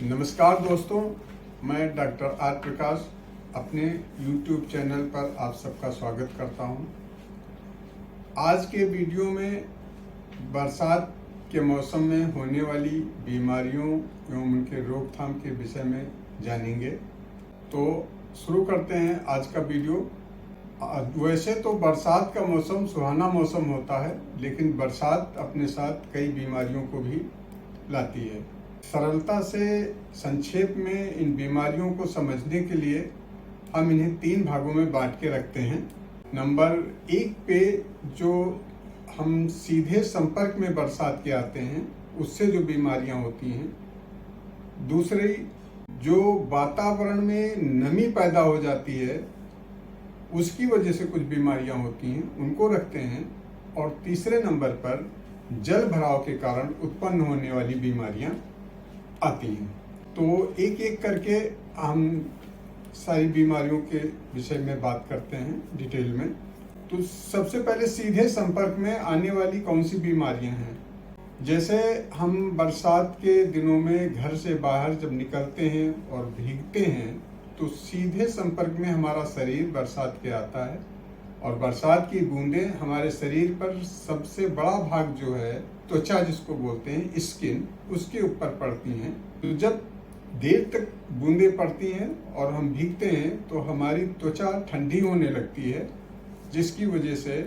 नमस्कार दोस्तों, मैं डॉक्टर आर प्रकाश अपने YouTube चैनल पर आप सबका स्वागत करता हूं। आज के वीडियो में बरसात के मौसम में होने वाली बीमारियों एवं उनके रोकथाम के विषय में जानेंगे। तो शुरू करते हैं आज का वीडियो। वैसे तो बरसात का मौसम सुहाना मौसम होता है, लेकिन बरसात अपने साथ कई बीमारियों को भी लाती है। सरलता से संक्षेप में इन बीमारियों को समझने के लिए हम इन्हें 3 भागों में बांट के रखते हैं। नंबर 1 पे जो हम सीधे संपर्क में बरसात के आते हैं उससे जो बीमारियां होती हैं। दूसरी, जो वातावरण में नमी पैदा हो जाती है उसकी वजह से कुछ बीमारियां होती हैं, उनको रखते हैं। और तीसरे नंबर पर जल भराव के कारण उत्पन्न होने वाली बीमारियां आती हैं। तो एक एक करके हम सारी बीमारियों के विषय में बात करते हैं डिटेल में। तो सबसे पहले सीधे संपर्क में आने वाली कौन सी बीमारियां हैं। जैसे हम बरसात के दिनों में घर से बाहर जब निकलते हैं और भीगते हैं तो सीधे संपर्क में हमारा शरीर बरसात के आता है, और बरसात की बूंदें हमारे शरीर पर सबसे बड़ा भाग जो है त्वचा जिसको बोलते हैं स्किन, उसके ऊपर पड़ती हैं। तो जब देर तक बूंदें पड़ती हैं और हम भीगते हैं तो हमारी त्वचा ठंडी होने लगती है, जिसकी वजह से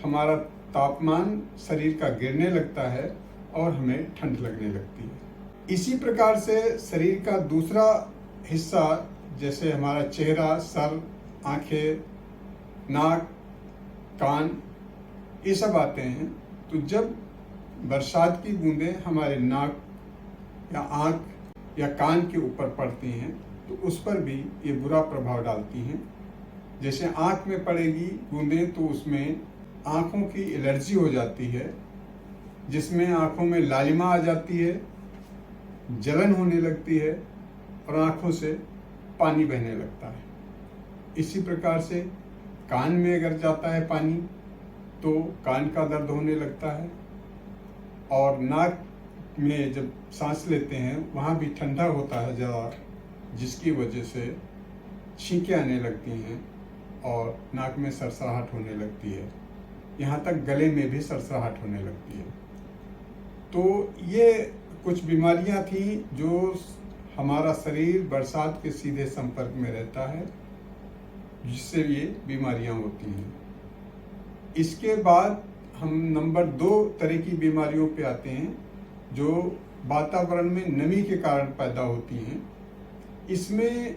हमारा तापमान शरीर का गिरने लगता है और हमें ठंड लगने लगती है। इसी प्रकार से शरीर का दूसरा हिस्सा जैसे हमारा चेहरा, सर, आंखें, नाक, कान, ये सब आते हैं। तो जब बरसात की बूंदें हमारे नाक या आंख या कान के ऊपर पड़ती हैं तो उस पर भी ये बुरा प्रभाव डालती हैं। जैसे आंख में पड़ेगी बूंदें तो उसमें आंखों की एलर्जी हो जाती है, जिसमें आंखों में लालिमा आ जाती है, जलन होने लगती है और आंखों से पानी बहने लगता है। इसी प्रकार से कान में अगर जाता है पानी तो कान का दर्द होने लगता है, और नाक में जब सांस लेते हैं वहाँ भी ठंडा होता है ज़्यादा, जिसकी वजह से छींकें आने लगती हैं और नाक में सरसराहट होने लगती है। यहाँ तक गले में भी सरसराहट होने लगती है। तो ये कुछ बीमारियाँ थी जो हमारा शरीर बरसात के सीधे संपर्क में रहता है, जिससे ये बीमारियां होती हैं। इसके बाद हम नंबर 2 तरह की बीमारियों पे आते हैं जो वातावरण में नमी के कारण पैदा होती हैं। इसमें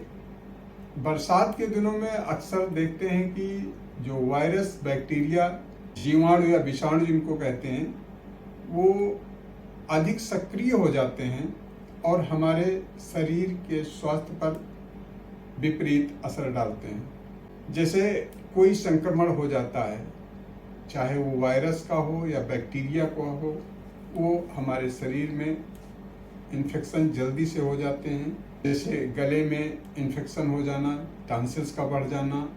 बरसात के दिनों में अक्सर देखते हैं कि जो वायरस, बैक्टीरिया, जीवाणु या विषाणु जिनको कहते हैं, वो अधिक सक्रिय हो जाते हैं और हमारे शरीर के स्वास्थ्य पर विपरीत असर डालते हैं। जैसे कोई संक्रमण हो जाता है, चाहे वो वायरस का हो या बैक्टीरिया का हो, वो हमारे शरीर में इन्फेक्शन जल्दी से हो जाते हैं। जैसे गले में इन्फेक्शन हो जाना, टॉन्सिल्स का बढ़ जाना,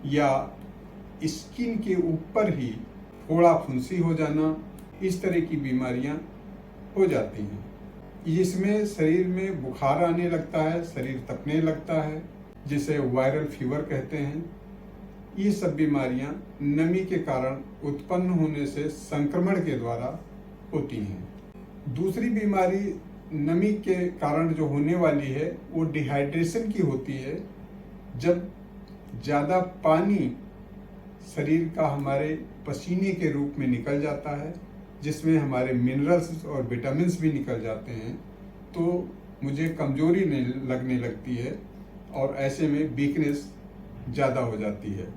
या स्किन के ऊपर ही फोड़ा फुंसी हो जाना, इस तरह की बीमारियां हो जाती हैं। इसमें शरीर में बुखार आने लगता है, शरीर तपने लगता है, जिसे वायरल फीवर कहते हैं। ये सब बीमारियां नमी के कारण उत्पन्न होने से संक्रमण के द्वारा होती हैं। दूसरी बीमारी नमी के कारण जो होने वाली है वो डिहाइड्रेशन की होती है। जब ज़्यादा पानी शरीर का हमारे पसीने के रूप में निकल जाता है, जिसमें हमारे मिनरल्स और विटामिन्स भी निकल जाते हैं, तो मुझे कमजोरी लगने लगती है और ऐसे में वीकनेस ज़्यादा हो जाती है।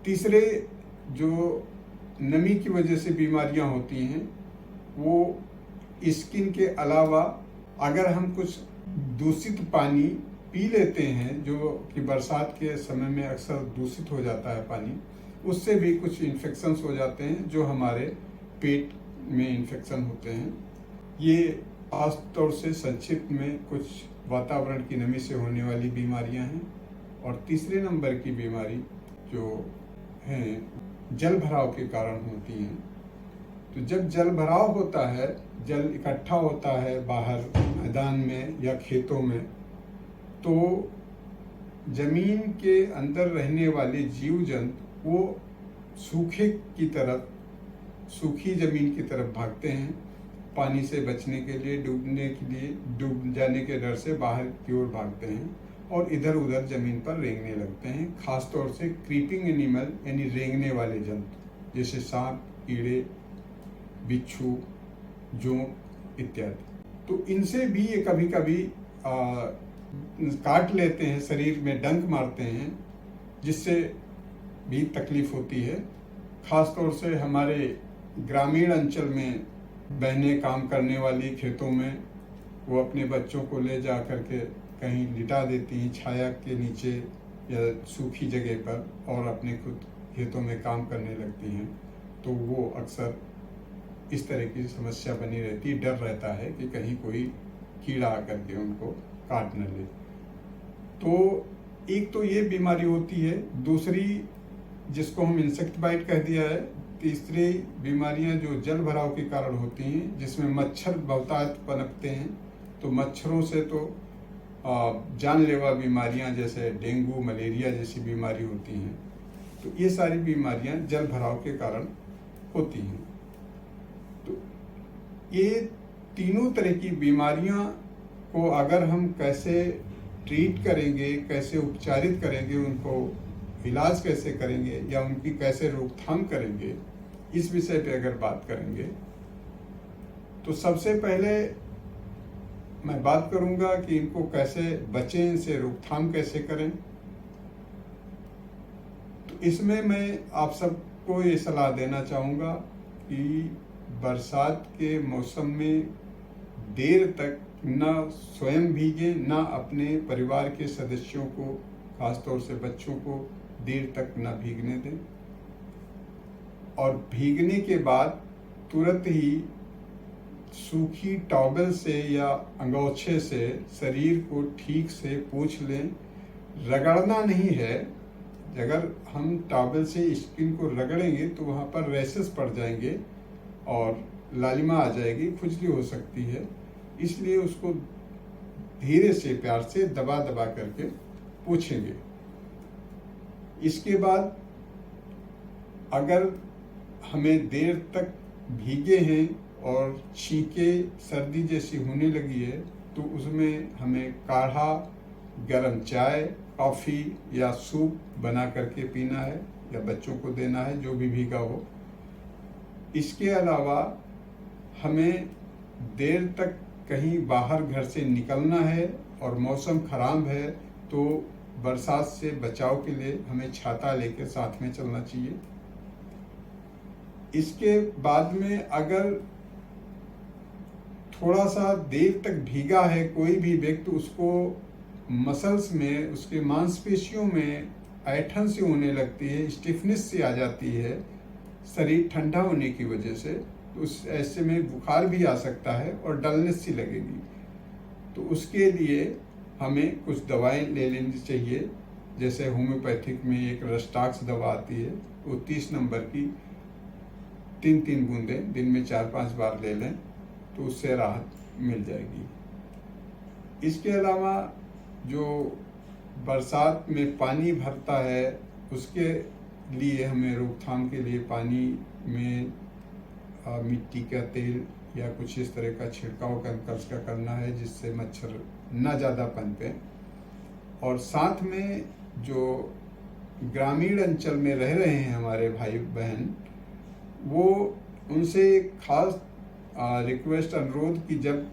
तीसरे जो नमी की वजह से बीमारियां होती हैं वो स्किन के अलावा अगर हम कुछ दूषित पानी पी लेते हैं, जो कि बरसात के समय में अक्सर दूषित हो जाता है पानी, उससे भी कुछ इन्फेक्शंस हो जाते हैं जो हमारे पेट में इन्फेक्शन होते हैं। ये खास तौर से संक्षिप्त में कुछ वातावरण की नमी से होने वाली बीमारियां हैं। और तीसरे नंबर की बीमारी जो हैं जल भराव के कारण होती हैं। तो जब जल भराव होता है, जल इकट्ठा होता है बाहर मैदान में या खेतों में, तो जमीन के अंदर रहने वाले जीव जंतु वो सूखे की तरफ, सूखी जमीन की तरफ भागते हैं, पानी से बचने के लिए, डूबने के लिए, डूब जाने के डर से बाहर की ओर भागते हैं और इधर उधर जमीन पर रेंगने लगते हैं। खास तौर से क्रीपिंग एनिमल यानी रेंगने वाले जंतु जैसे सांप, कीड़े, बिच्छू, जोंक इत्यादि। तो इनसे भी ये कभी कभी काट लेते हैं, शरीर में डंक मारते हैं, जिससे भी तकलीफ होती है। खास तौर से हमारे ग्रामीण अंचल में बहनें काम करने वाली खेतों में वो अपने बच्चों को ले जा करके कहीं लिटा देती हैं छाया के नीचे या सूखी जगह पर, और अपने खुद खेतों में काम करने लगती हैं। तो वो अक्सर इस तरह की समस्या बनी रहती है, डर रहता है कि कहीं कोई कीड़ा आकर के उनको काट न ले। तो एक तो ये बीमारी होती है, दूसरी जिसको हम इंसेक्ट बाइट कह दिया है, तीसरी बीमारियां जो जल भराव के कारण होती हैं, जिसमें मच्छर बहुतायत पनपते हैं। तो मच्छरों से तो जानलेवा बीमारियां जैसे डेंगू, मलेरिया जैसी बीमारी होती हैं। तो ये सारी बीमारियां जल भराव के कारण होती हैं। तो ये तीनों तरह की बीमारियां को अगर हम कैसे ट्रीट करेंगे, कैसे उपचारित करेंगे, उनको इलाज कैसे करेंगे या उनकी कैसे रोकथाम करेंगे, इस विषय पे अगर बात करेंगे तो सबसे पहले मैं बात करूंगा कि इनको कैसे बचें, इनसे रोकथाम कैसे करें। तो इसमें मैं आप सबको ये सलाह देना चाहूँगा कि बरसात के मौसम में देर तक ना स्वयं भीगे, ना अपने परिवार के सदस्यों को, खासतौर से बच्चों को देर तक ना भीगने दें। और भीगने के बाद तुरंत ही सूखी टॉवल से या अंगोछे से शरीर को ठीक से पोंछ लें। रगड़ना नहीं है, अगर हम टॉवल से स्किन को रगड़ेंगे तो वहाँ पर रैशेस पड़ जाएंगे और लालिमा आ जाएगी, खुजली हो सकती है। इसलिए उसको धीरे से, प्यार से दबा दबा करके पोंछेंगे। इसके बाद अगर हमें देर तक भीगे हैं और छींके, सर्दी जैसी होने लगी है, तो उसमें हमें काढ़ा, गरम चाय, कॉफ़ी या सूप बना करके पीना है या बच्चों को देना है जो भी भीगा हो। इसके अलावा हमें देर तक कहीं बाहर घर से निकलना है और मौसम खराब है, तो बरसात से बचाव के लिए हमें छाता लेकर साथ में चलना चाहिए। इसके बाद में अगर थोड़ा सा देर तक भीगा है कोई भी व्यक्ति, उसको मसल्स में, उसके मांसपेशियों में ऐंठन सी होने लगती है, स्टिफनेस सी आ जाती है शरीर ठंडा होने की वजह से, तो उस ऐसे में बुखार भी आ सकता है और डलनेस सी लगेगी। तो उसके लिए हमें कुछ दवाएं ले लेनी चाहिए। जैसे होम्योपैथिक में एक रस्टाक्स दवा आती है, वो 30 नंबर की 3-3 बूंदें दिन में 4-5 बार ले लें तो उससे राहत मिल जाएगी। इसके अलावा जो बरसात में पानी भरता है, उसके लिए हमें रोकथाम के लिए पानी में मिट्टी का तेल या कुछ इस तरह का छिड़काव केमिकल्स का करना है, जिससे मच्छर न ज़्यादा पनपे। और साथ में जो ग्रामीण अंचल में रह रहे हैं हमारे भाई बहन, वो उनसे एक खास रिक्वेस्ट, अनुरोध कि जब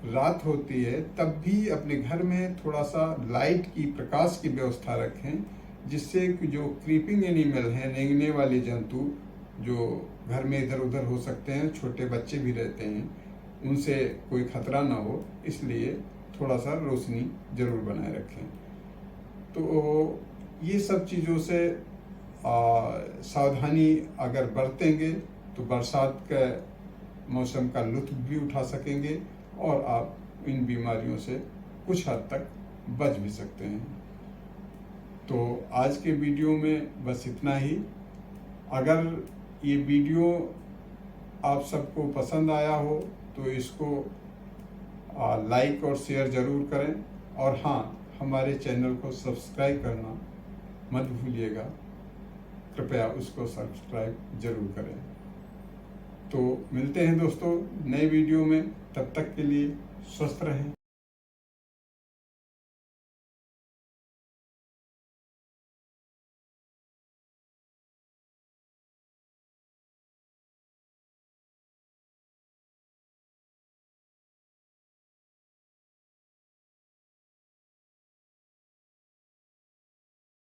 रात होती है तब भी अपने घर में थोड़ा सा लाइट की, प्रकाश की व्यवस्था रखें, जिससे जो क्रीपिंग एनिमल हैं, रेंगने वाले जंतु जो घर में इधर उधर हो सकते हैं, छोटे बच्चे भी रहते हैं, उनसे कोई खतरा ना हो, इसलिए थोड़ा सा रोशनी जरूर बनाए रखें। तो ये सब चीज़ों से सावधानी अगर बरतेंगे तो बरसात का मौसम का लुत्फ भी उठा सकेंगे और आप इन बीमारियों से कुछ हद तक बच भी सकते हैं। तो आज के वीडियो में बस इतना ही। अगर ये वीडियो आप सबको पसंद आया हो तो इसको लाइक और शेयर ज़रूर करें, और हाँ, हमारे चैनल को सब्सक्राइब करना मत भूलिएगा। कृपया उसको सब्सक्राइब जरूर करें। तो मिलते हैं दोस्तों नए वीडियो में, तब तक के लिए स्वस्थ रहें।